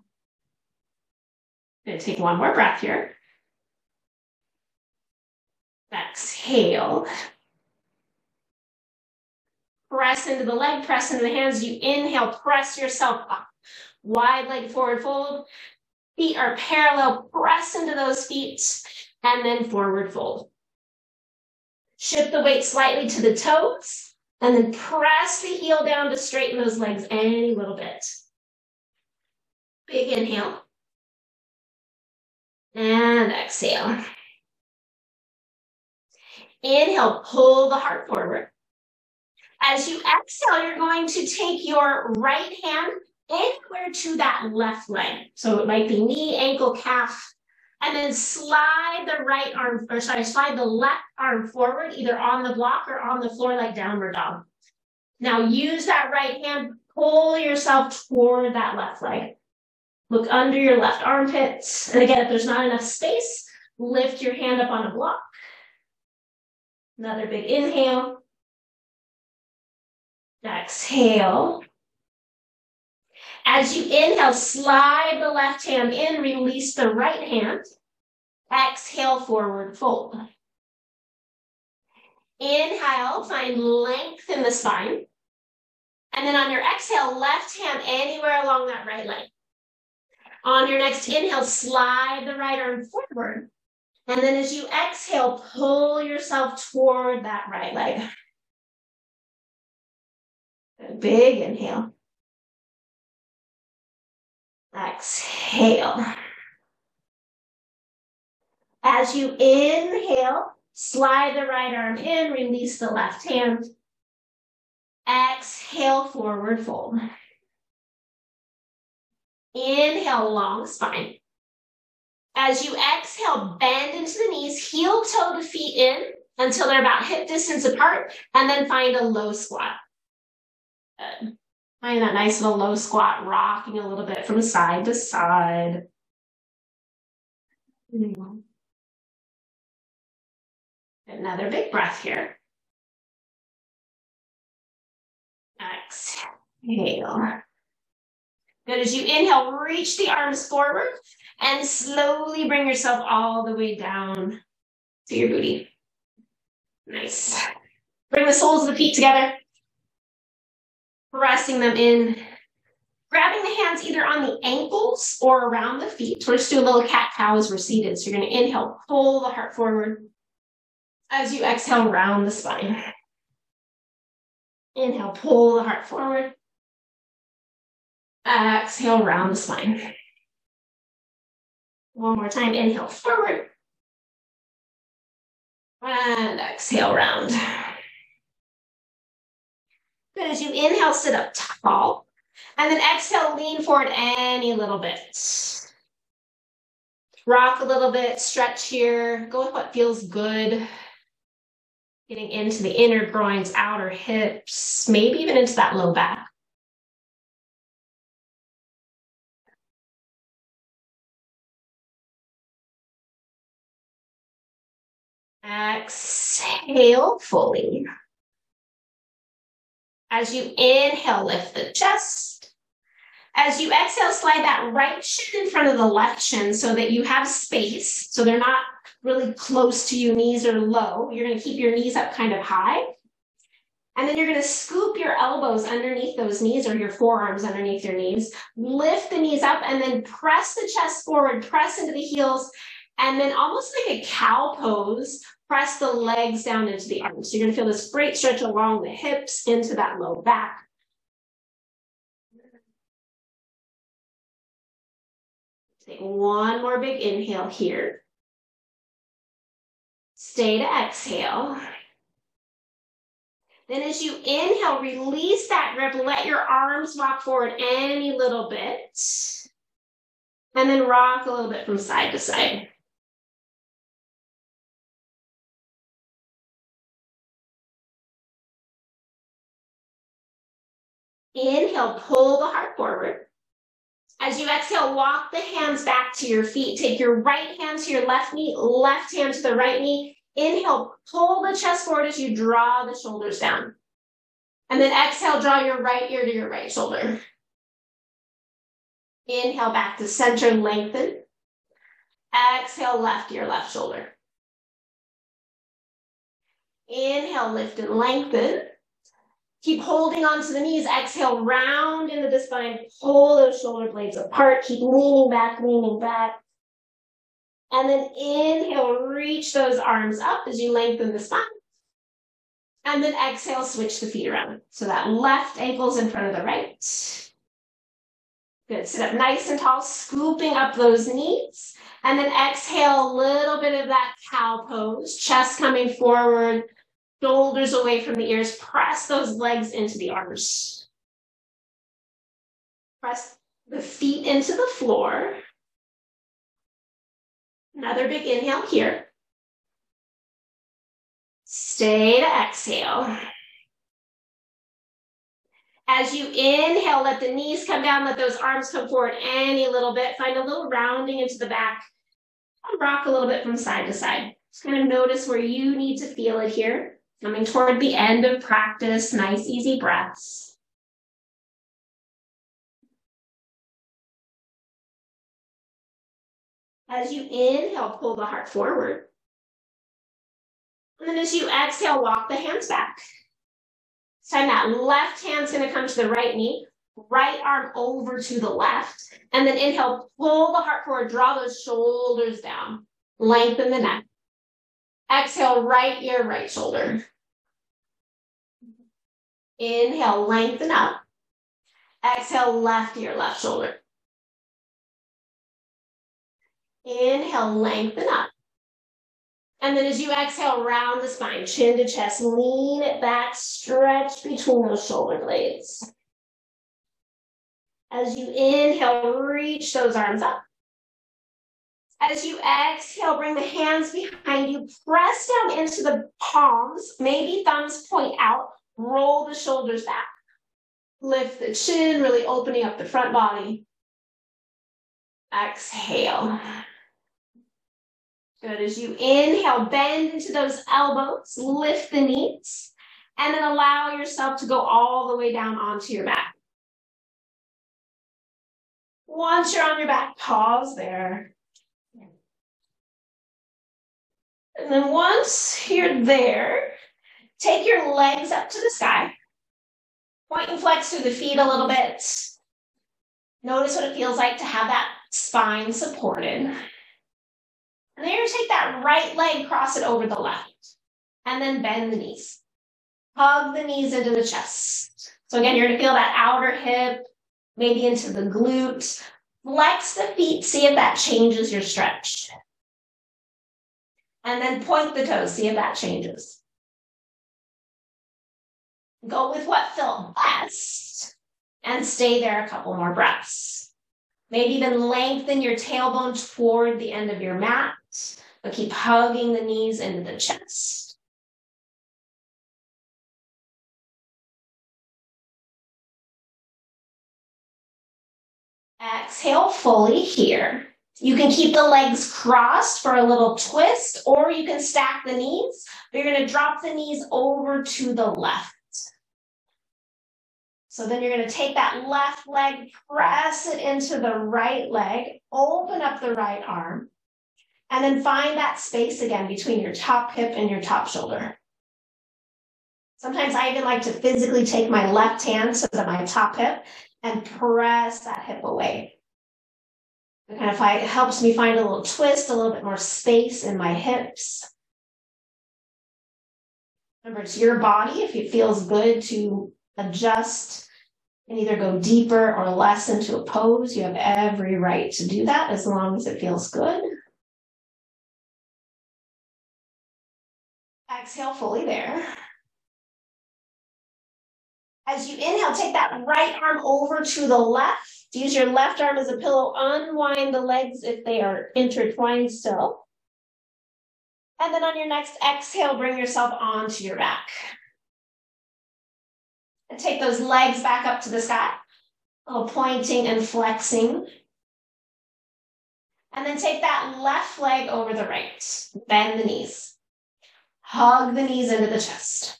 going to take one more breath here. Exhale. Press into the leg, press into the hands. You inhale, press yourself up. Wide leg forward fold. Feet are parallel, press into those feet, and then forward fold. Shift the weight slightly to the toes, and then press the heel down to straighten those legs any little bit. Big inhale. And exhale. Inhale, pull the heart forward. As you exhale, you're going to take your right hand anywhere to that left leg. So it might be knee, ankle, calf, and then slide the right arm, or sorry, slide the left arm forward, either on the block or on the floor like downward dog. Now use that right hand, pull yourself toward that left leg. Look under your left armpit. And again, if there's not enough space, lift your hand up on a block. Another big inhale. Exhale. As you inhale, slide the left hand in, release the right hand. Exhale, forward fold. Inhale, find length in the spine. And then on your exhale, left hand anywhere along that right leg. On your next inhale, slide the right arm forward. And then as you exhale, pull yourself toward that right leg. A big inhale. Exhale. As you inhale, slide the right arm in, release the left hand. Exhale, forward fold. Inhale, long spine. As you exhale, bend into the knees, heel toe the feet in until they're about hip distance apart, and then find a low squat. Good. Find that nice little low squat, rocking a little bit from side to side. Another big breath here. Exhale. Good. As you inhale, reach the arms forward and slowly bring yourself all the way down to your booty. Nice. Bring the soles of the feet together. Pressing them in. Grabbing the hands either on the ankles or around the feet. We're just doing a little cat-cow as we're seated. So you're going to inhale, pull the heart forward. As you exhale, round the spine. Inhale, pull the heart forward. Exhale, round the spine. One more time, inhale, forward. And exhale, round. Good, as you inhale, sit up tall. And then exhale, lean forward any little bit. Rock a little bit, stretch here. Go with what feels good. Getting into the inner groins, outer hips, maybe even into that low back. Exhale fully. As you inhale, lift the chest. As you exhale, slide that right shin in front of the left shin so that you have space. So they're not really close to you, knees are low. You're going to keep your knees up kind of high. And then you're going to scoop your elbows underneath those knees or your forearms underneath your knees. Lift the knees up and then press the chest forward, press into the heels. And then almost like a cow pose, press the legs down into the arms. So you're going to feel this great stretch along the hips into that low back. Take one more big inhale here. Stay to exhale. Then as you inhale, release that grip. Let your arms rock forward any little bit. And then rock a little bit from side to side. Inhale, pull the heart forward. As you exhale, walk the hands back to your feet. Take your right hand to your left knee, left hand to the right knee. Inhale, pull the chest forward as you draw the shoulders down. And then exhale, draw your right ear to your right shoulder. Inhale, back to center, lengthen. Exhale, left ear, left shoulder. Inhale, lift and lengthen. Keep holding onto the knees. Exhale, round into the spine. Pull those shoulder blades apart. Keep leaning back, leaning back. And then inhale, reach those arms up as you lengthen the spine. And then exhale, switch the feet around. So that left ankle's in front of the right. Good. Sit up nice and tall, scooping up those knees. And then exhale, a little bit of that cow pose. Chest coming forward. Shoulders away from the ears. Press those legs into the arms. Press the feet into the floor. Another big inhale here. Stay to exhale. As you inhale, let the knees come down. Let those arms come forward any little bit. Find a little rounding into the back. Rock a little bit from side to side. Just kind of notice where you need to feel it here. Coming toward the end of practice, nice, easy breaths. As you inhale, pull the heart forward. And then as you exhale, walk the hands back. This time that left hand's going to come to the right knee, right arm over to the left. And then inhale, pull the heart forward, draw those shoulders down, lengthen the neck. Exhale, right ear, right shoulder. Inhale, lengthen up. Exhale, left ear, left shoulder. Inhale, lengthen up. And then as you exhale, round the spine, chin to chest, lean it back, stretch between those shoulder blades. As you inhale, reach those arms up. As you exhale, bring the hands behind you, press down into the palms, maybe thumbs point out, roll the shoulders back. Lift the chin, really opening up the front body. Exhale. Good. As you inhale, bend into those elbows, lift the knees, and then allow yourself to go all the way down onto your back. Once you're on your back, pause there. And then once you're there, take your legs up to the sky. Point and flex through the feet a little bit. Notice what it feels like to have that spine supported. And then you're going to take that right leg, cross it over the left, and then bend the knees. Hug the knees into the chest. So again, you're going to feel that outer hip, maybe into the glute. Flex the feet, see if that changes your stretch. And then point the toes, see if that changes. Go with what felt best and stay there a couple more breaths. Maybe even lengthen your tailbone toward the end of your mat, but keep hugging the knees into the chest. Exhale fully here. You can keep the legs crossed for a little twist, or you can stack the knees, but you're going to drop the knees over to the left. So then you're going to take that left leg, press it into the right leg, open up the right arm, and then find that space again between your top hip and your top shoulder. Sometimes I even like to physically take my left hand to my top hip and press that hip away. It kind of helps me find a little twist, a little bit more space in my hips. Remember, it's your body. If it feels good to adjust and either go deeper or less into a pose, you have every right to do that as long as it feels good. Exhale fully there. As you inhale, take that right arm over to the left. Use your left arm as a pillow. Unwind the legs if they are intertwined still. And then on your next exhale, bring yourself onto your back. And take those legs back up to the sky. A little pointing and flexing. And then take that left leg over the right. Bend the knees. Hug the knees into the chest.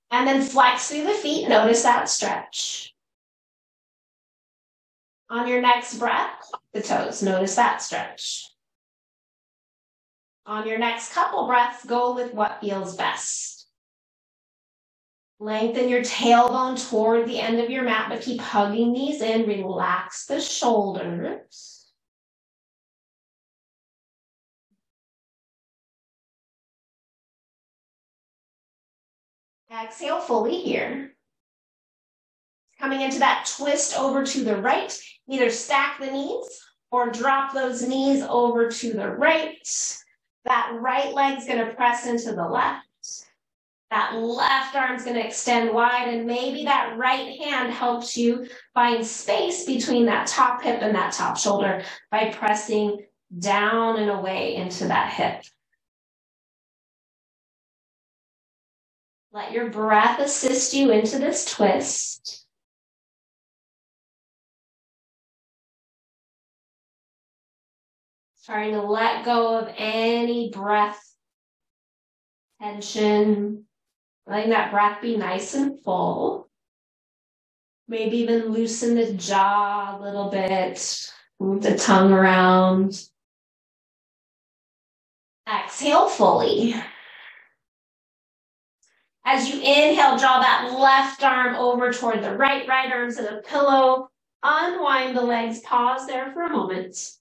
And then flex through the feet. Notice that stretch. On your next breath, the toes. Notice that stretch. On your next couple breaths, go with what feels best. Lengthen your tailbone toward the end of your mat, but keep hugging these in. Relax the shoulders. Exhale fully here. Coming into that twist over to the right. Either stack the knees or drop those knees over to the right. That right leg's going to press into the left. That left arm's going to extend wide, and maybe that right hand helps you find space between that top hip and that top shoulder by pressing down and away into that hip. Let your breath assist you into this twist. Trying to let go of any breath tension. Letting that breath be nice and full. Maybe even loosen the jaw a little bit. Move the tongue around. Exhale fully. As you inhale, draw that left arm over toward the right. Right arm's in a pillow. Unwind the legs. Pause there for a moment.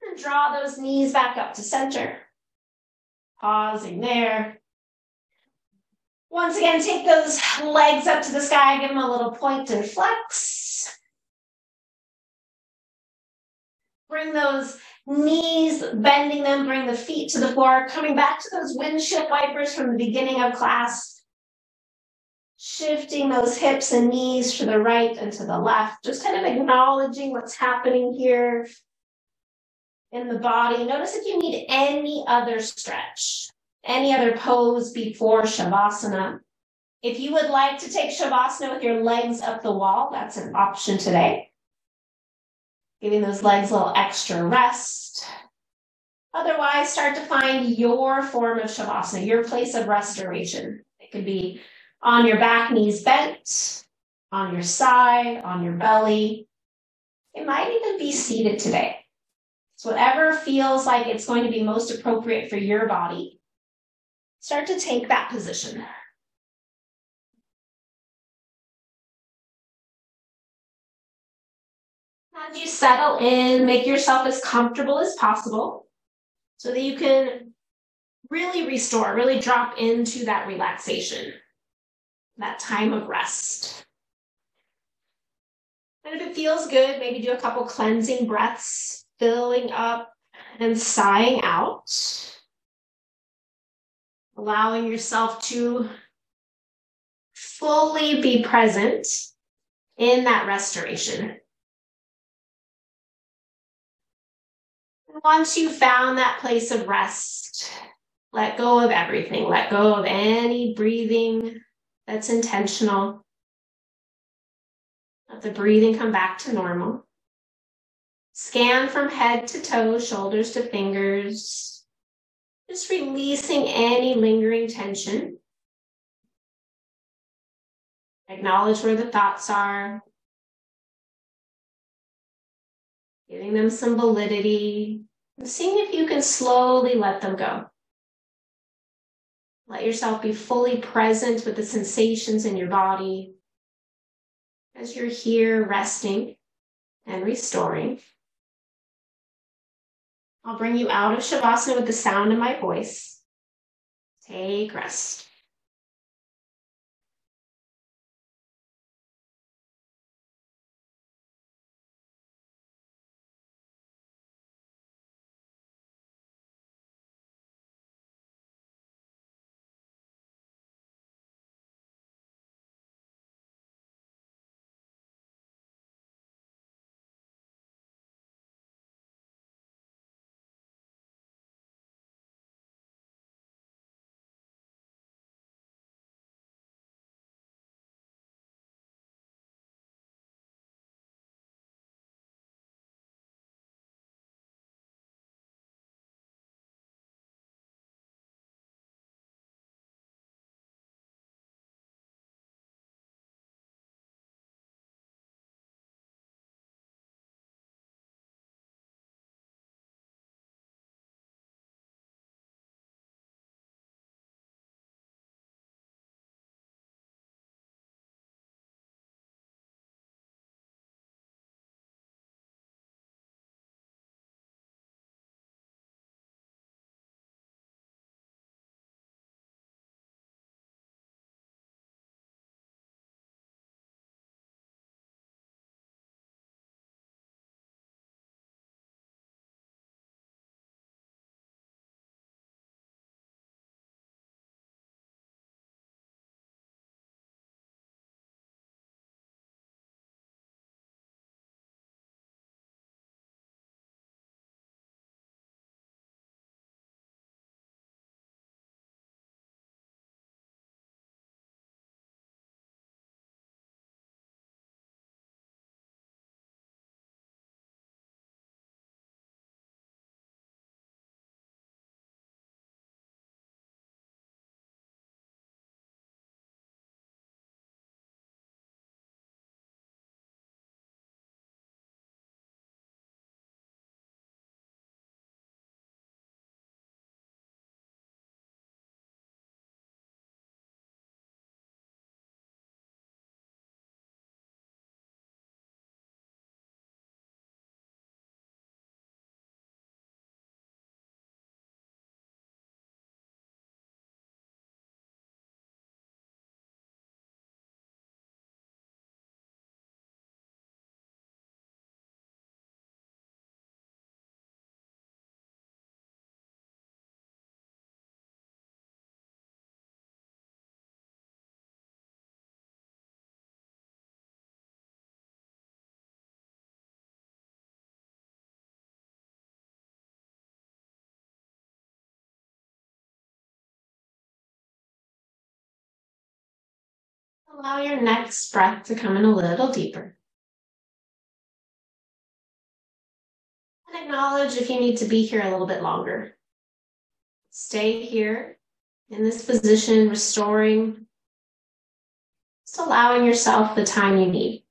And draw those knees back up to center. Pausing there. Once again, take those legs up to the sky. Give them a little point and flex. Bring those knees, bending them, bring the feet to the floor, coming back to those windshield wipers from the beginning of class. Shifting those hips and knees to the right and to the left, just kind of acknowledging what's happening here in the body. Notice if you need any other stretch, any other pose before Shavasana. If you would like to take Shavasana with your legs up the wall, that's an option today. Giving those legs a little extra rest. Otherwise, start to find your form of Shavasana, your place of restoration. It could be on your back, knees bent, on your side, on your belly. It might even be seated today. So whatever feels like it's going to be most appropriate for your body, start to take that position. As you settle in, make yourself as comfortable as possible so that you can really restore, really drop into that relaxation, that time of rest. And if it feels good, maybe do a couple cleansing breaths, filling up and sighing out, allowing yourself to fully be present in that restoration. Once you've found that place of rest, let go of everything. Let go of any breathing that's intentional. Let the breathing come back to normal. Scan from head to toe, shoulders to fingers. Just releasing any lingering tension. Acknowledge where the thoughts are. Giving them some validity. And seeing if you can slowly let them go. Let yourself be fully present with the sensations in your body as you're here resting and restoring. I'll bring you out of Shavasana with the sound of my voice. Take rest. Allow your next breath to come in a little deeper. And acknowledge if you need to be here a little bit longer. Stay here in this position, restoring, just allowing yourself the time you need.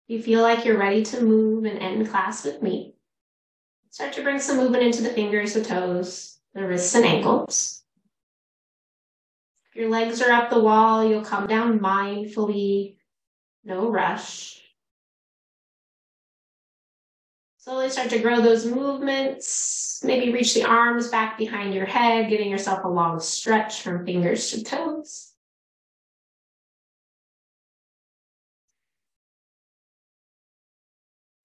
If you feel like you're ready to move and end class with me, start to bring some movement into the fingers, the toes, the wrists and ankles. If your legs are up the wall, you'll come down mindfully, no rush. Slowly start to grow those movements. Maybe reach the arms back behind your head, giving yourself a long stretch from fingers to toes.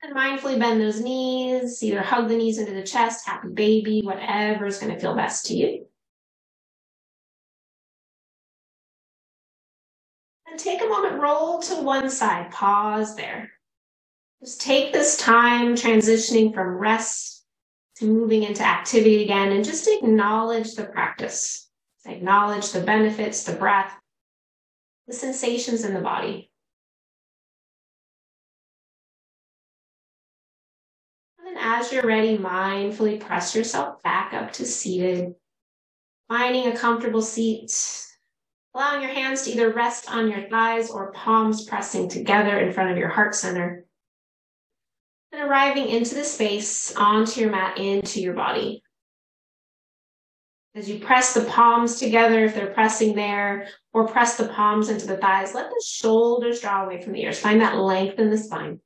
And mindfully bend those knees, either hug the knees into the chest, happy baby, whatever is going to feel best to you. And take a moment, roll to one side, pause there. Just take this time transitioning from rest to moving into activity again, and just acknowledge the practice. Acknowledge the benefits, the breath, the sensations in the body. And then as you're ready, mindfully press yourself back up to seated, finding a comfortable seat, allowing your hands to either rest on your thighs or palms pressing together in front of your heart center. And arriving into the space, onto your mat, into your body. As you press the palms together, if they're pressing there, or press the palms into the thighs, let the shoulders draw away from the ears. Find that length in the spine.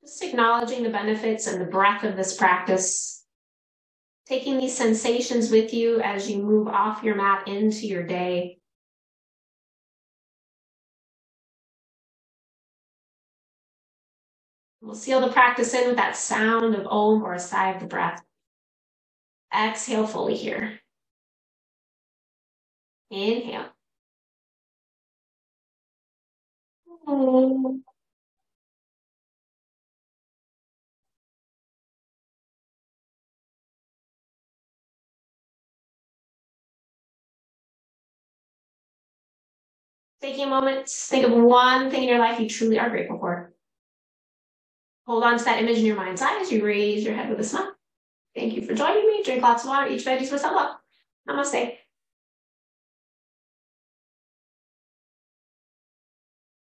Just acknowledging the benefits and the breadth of this practice. Taking these sensations with you as you move off your mat into your day. We'll seal the practice in with that sound of Om or a sigh of the breath. Exhale fully here. Inhale. Om. Taking a moment, think of one thing in your life you truly are grateful for. Hold on to that image in your mind's eye as you raise your head with a smile. Thank you for joining me. Drink lots of water. Eat veggies with some love. Namaste.